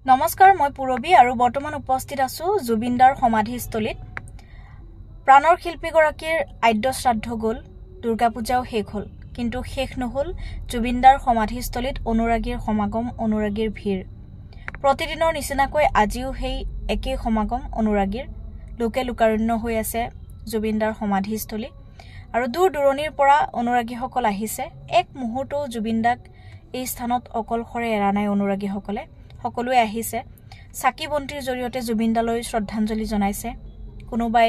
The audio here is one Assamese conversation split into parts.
নমস্কাৰ মই পুৰবী আৰু বৰ্তমান উপস্থিত আছো জুবিনদাৰ সমাধিস্থলীত প্ৰাণৰ শিল্পী গৰাকীৰ আদ্য শ্ৰাদ্ধ গল দুৰ্গা পূজাও শেষ হল কিন্তু শেষ নহল জুবিনদাৰ সমাধিস্থলীত অনুৰাগীৰ সমাগম অনুৰাগীৰ ভিৰ প্ৰতিদিনৰ নিচিনাকৈ আজিও সেই একে সমাগম অনুৰাগীৰ লোকে লোকাৰণ্য হৈ আছে জুবিনদাৰ সমাধিস্থলী আৰু দূৰ দূৰণিৰ পৰা অনুৰাগীসকল আহিছে এক মুহূৰ্তও জুবিনদাক এই স্থানত অকলশৰে এৰা নাই অনুৰাগীসকলে সকলোৱে আহিছে সাকি বন্তিৰ জৰিয়তে জুবিনদালৈ শ্ৰদ্ধাঞ্জলি জনাইছে কোনোবাই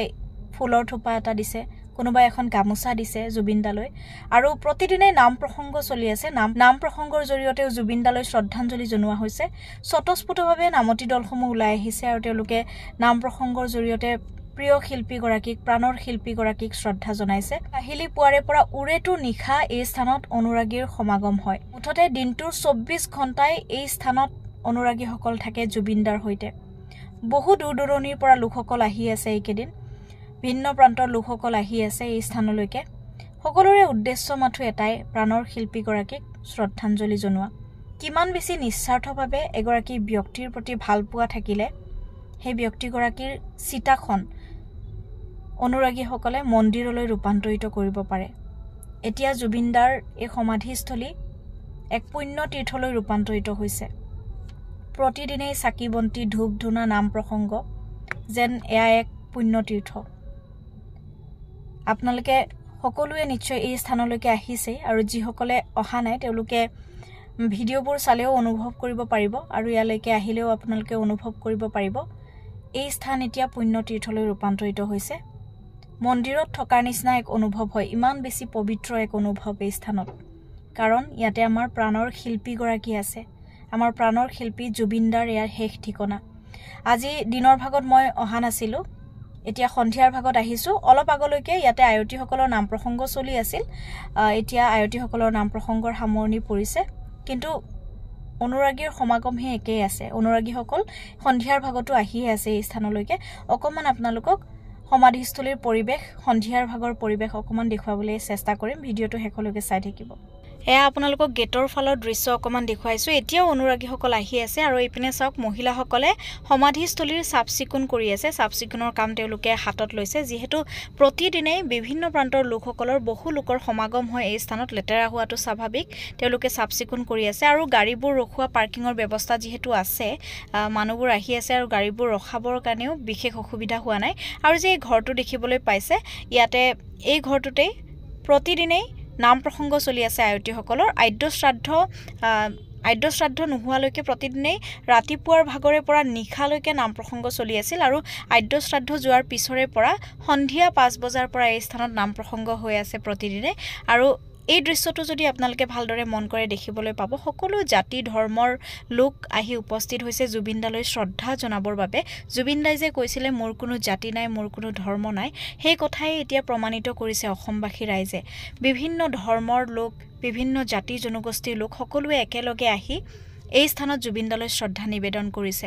ফুলৰ থোপা এটা দিছে কোনোবাই এখন গামোচা দিছে জুবিনদালৈ আৰু প্ৰতিদিনে নাম প্ৰসংগ চলি আছে নাম প্ৰসংগৰ জৰিয়তে জুবিনদালৈ শ্ৰদ্ধাঞ্জলি জনোৱা হৈছে স্বতঃস্ফূৰ্তভাৱে নামতি দলসমূহ ওলাই আহিছে আৰু তেওঁলোকে নাম প্ৰসংগৰ জৰিয়তে প্ৰিয় শিল্পী গৰাকীক প্ৰাণৰ শিল্পী গৰাকীক শ্ৰদ্ধা জনাইছে আহিলি পুৱাৰে পৰা উৰেটো নিখা এই স্থানত অনুৰাগীৰ সমাগম হয় মুঠতে দিনটোৰ 24 ঘণ্টাই এই স্থানত অনুৰাগীসকল থাকে জুবিনদাৰ হৈতে বহু দূৰ দূৰণিৰ পৰা লোকসকল আহি আছে এইকেদিন ভিন্ন প্ৰান্তৰ লোকসকল আহি আছে এই স্থানলৈকে সকলোৰে উদ্দেশ্য মাথো এটাই প্ৰাণৰ শিল্পী গৰাকীক শ্ৰদ্ধাঞ্জলি জনোৱা কিমান বেছি নিস্বাৰ্থভাৱে এগৰাকী ব্যক্তিৰ প্ৰতি ভালপোৱা থাকিলে সেই ব্যক্তিগৰাকীৰ চিতাখন অনুৰাগীসকলে মন্দিৰলৈ ৰূপান্তৰিত কৰিব পাৰে এতিয়া জুবিনদাৰ এই সমাধিস্থলী এক পুণ্য তীৰ্থলৈ ৰূপান্তৰিত হৈছে প্ৰতিদিনেই সাকি বন্তি ধূপ ধুনা নাম প্ৰসংগ যেন এয়া এক পুণ্য তীৰ্থ আপোনালোকে সকলোৱে নিশ্চয় এই স্থানলৈকে আহিছে আৰু যিসকলে অহা নাই তেওঁলোকে ভিডিঅ'বোৰ চালেও অনুভৱ কৰিব পাৰিব আৰু ইয়ালৈকে আহিলেও আপোনালোকে অনুভৱ কৰিব পাৰিব এই স্থান এতিয়া পুণ্য তীৰ্থলৈ ৰূপান্তৰিত হৈছে মন্দিৰত থকাৰ নিচিনা এক অনুভৱ হয় ইমান বেছি পবিত্ৰ এক অনুভৱ এই স্থানত কাৰণ ইয়াতে আমাৰ প্ৰাণৰ শিল্পী গৰাকী আছে আমাৰ প্ৰাণৰ শিল্পী জুবিনদাৰ ইয়াৰ শেষ ঠিকনা আজি দিনৰ ভাগত মই অহা নাছিলো এতিয়া সন্ধিয়াৰ ভাগত আহিছো অলপ আগলৈকে ইয়াতে আয়তীসকলৰ নাম প্ৰসংগ চলি আছিল এতিয়া আয়তীসকলৰ নাম প্ৰসংগৰ সামৰণি পৰিছে কিন্তু অনুৰাগীৰ সমাগমহে একেই আছে অনুৰাগীসকল সন্ধিয়াৰ ভাগতো আহি আছে এই স্থানলৈকে অকমান আপোনালোকক সমাধিস্থলীৰ পৰিবেশ সন্ধিয়াৰ ভাগৰ পৰিবেশ অকমান দেখুৱাবলৈ চেষ্টা কৰিম ভিডিঅ'টো শেষলৈকে চাই থাকিব এয়া আপোনালোকক গেটৰ ফালৰ দৃশ্য অকমান দেখুৱাইছো এতিয়াও অনুৰাগীসকল আহি আছে আৰু এইপিনে চাওক মহিলাসকলে সমাধিস্থলীৰ চাফচিকুণ কৰি আছে চাফচিকুণৰ কাম তেওঁলোকে হাতত লৈছে যিহেতু প্ৰতিদিনে বিভিন্ন প্ৰান্তৰ লোকসকলৰ বহু লোকৰ সমাগম হয় এই স্থানত লেতেৰা হোৱাটো স্বাভাৱিক তেওঁলোকে চাফচিকুণ কৰি আছে আৰু গাড়ীবোৰ ৰখোৱা পাৰ্কিঙৰ ব্যৱস্থা যিহেতু আছে মানুহবোৰ আহি আছে আৰু গাড়ীবোৰ ৰখাবৰ কাৰণেও বিশেষ অসুবিধা হোৱা নাই আৰু যে ঘৰটো দেখিবলৈ পাইছে ইয়াতে এই ঘৰটোতেই প্ৰতিদিনে নাম প্ৰসংগ চলি আছে আয়তীসকলৰ আদ্য শ্ৰাদ্ধ নোহোৱালৈকে প্ৰতিদিনেই ৰাতিপুৱাৰ ভাগৰে পৰা নিশালৈকে নাম প্ৰসংগ চলি আছিল আৰু আদ্য শ্ৰাদ্ধ যোৱাৰ পিছৰে পৰা সন্ধিয়া 5 বজাৰ পৰা এই স্থানত নাম প্ৰসংগ হৈ আছে প্ৰতিদিনে আৰু এই দৃশ্যটো যদি আপোনালোকে ভালদৰে মন কৰে দেখিবলৈ পাব সকলো জাতি ধৰ্মৰ লোক আহি উপস্থিত হৈছে জুবিনদালৈ শ্ৰদ্ধা জনাবৰ বাবে জুবিনদাই যে কৈছিলে মোৰ কোনো জাতি নাই মোৰ কোনো ধৰ্ম নাই সেই কথাই এতিয়া প্ৰমাণিত কৰিছে অসমবাসী ৰাইজে বিভিন্ন ধৰ্মৰ লোক বিভিন্ন জাতি জনগোষ্ঠীৰ লোক সকলোৱে একেলগে আহি এই স্থানত জুবিনদালৈ শ্ৰদ্ধা নিবেদন কৰিছে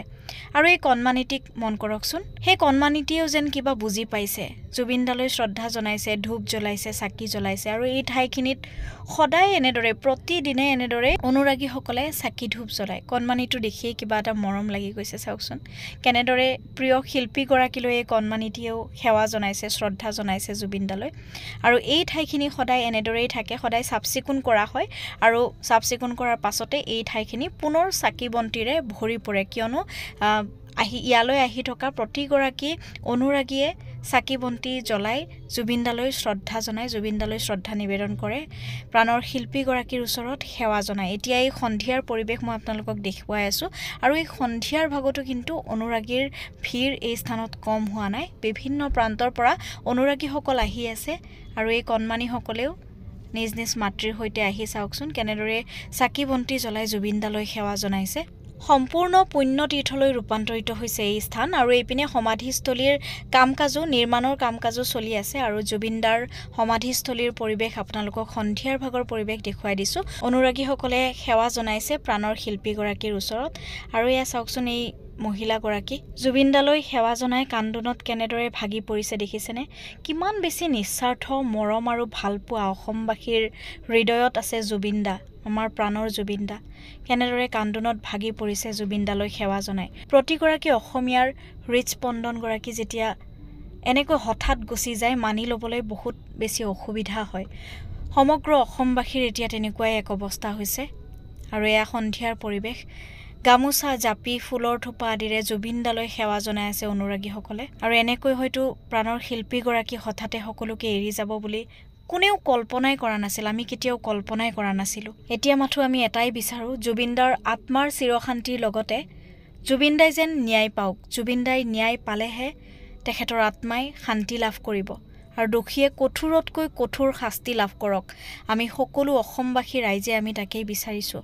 আৰু এই কণমানিটিক মন কৰকচোন সেই কণমানিটিয়েও যেন কিবা বুজি পাইছে জুবিনদালৈ শ্ৰদ্ধা জনাইছে ধূপ জ্বলাইছে চাকি জ্বলাইছে আৰু এই ঠাইখিনিত সদায় এনেদৰে প্ৰতিদিনে এনেদৰে অনুৰাগীসকলে চাকি ধূপ জ্বলায় কণমানিটো দেখিয়ে কিবা এটা মৰম লাগি গৈছে চাওকচোন কেনেদৰে প্ৰিয় শিল্পী গৰাকীলৈ এই কণমানিটিয়েও সেৱা জনাইছে শ্ৰদ্ধা জনাইছে জুবিনদালৈ আৰু এই ঠাইখিনি সদায় এনেদৰেই থাকে সদায় চাফচিকুণ কৰা হয় আৰু চাফচিকুণ কৰাৰ পাছতে এই ঠাইখিনি পুনৰ চাকি বন্তিৰে ভৰি পৰে কিয়নো ইয়ালৈ আহি থকা প্ৰতিগৰাকী অনুৰাগীয়ে চাকি বন্তি জ্বলাই জুবিনদালৈ শ্ৰদ্ধা জনায় জুবিনদালৈ শ্ৰদ্ধা নিবেদন কৰে প্ৰাণৰ শিল্পী গৰাকীৰ ওচৰত সেৱা জনায় এতিয়া এই সন্ধিয়াৰ পৰিবেশ মই আপোনালোকক দেখুৱাই আছো আৰু এই সন্ধিয়াৰ ভাগতো কিন্তু অনুৰাগীৰ ভিৰ এই স্থানত কম হোৱা নাই বিভিন্ন প্ৰান্তৰ পৰা অনুৰাগীসকল আহি আছে আৰু এই কণমানিসকলেও নিজ নিজ মাতৃৰ হৈতে আহি চাওকচোন কেনেদৰে চাকি বন্তি জ্বলাই জুবিনদালৈ সেৱা জনাইছে সম্পূৰ্ণ পুণ্য তীৰ্থলৈ ৰূপান্তৰিত হৈছে এই স্থান আৰু এইপিনে সমাধিস্থলীৰ কামকাজো নিৰ্মাণৰ কামকাজো চলি আছে আৰু জুবিনদাৰ সমাধিস্থলীৰ পৰিবেশ আপোনালোকক সন্ধিয়াৰ ভাগৰ পৰিবেশ দেখুৱাই দিছো অনুৰাগীসকলে সেৱা জনাইছে প্ৰাণৰ শিল্পী গৰাকীৰ ওচৰত আৰু এয়া চাওকচোন এই মহিলাগৰাকী জুবিনদালৈ সেৱা জনাই কান্দোনত কেনেদৰে ভাগি পৰিছে দেখিছেনে কিমান বেছি নিস্বাৰ্থ মৰম আৰু ভালপোৱা অসমবাসীৰ হৃদয়ত আছে জুবিনদা আমাৰ প্ৰাণৰ জুবিন দা কেনেদৰে কান্দোনত ভাগি পৰিছে জুবিন দালৈ সেৱা জনাই প্ৰতিগৰাকী অসমীয়াৰ হৃদস্পন্দনগৰাকী যেতিয়া এনেকৈ হঠাৎ গুচি যায় মানি ল'বলৈ বহুত বেছি অসুবিধা হয় সমগ্ৰ অসমবাসীৰ এতিয়া তেনেকুৱাই এক অৱস্থা হৈছে আৰু এয়া সন্ধিয়াৰ পৰিৱেশ গামোচা জাপি ফুলৰ থোপা আদিৰে জুবিন দালৈ সেৱা জনাই আছে অনুৰাগীসকলে আৰু এনেকৈ হয়তো প্ৰাণৰ শিল্পীগৰাকী হঠাতে সকলোকে এৰি যাব বুলি কোনেও কল্পনাই কৰা নাছিল আমি কেতিয়াও কল্পনাই কৰা নাছিলোঁ এতিয়া মাথো আমি এটাই বিচাৰো জুবিনদাৰ আত্মাৰ চিৰশান্তিৰ লগতে জুবিনদাই যেন ন্যায় পাওক জুবিনদাই ন্যায় পালেহে তেখেতৰ আত্মাই শান্তি লাভ কৰিব আৰু দোষীয়ে কঠোৰতকৈ কঠোৰ শাস্তি লাভ কৰক আমি সকলো অসমবাসী ৰাইজে আমি তাকেই বিচাৰিছোঁ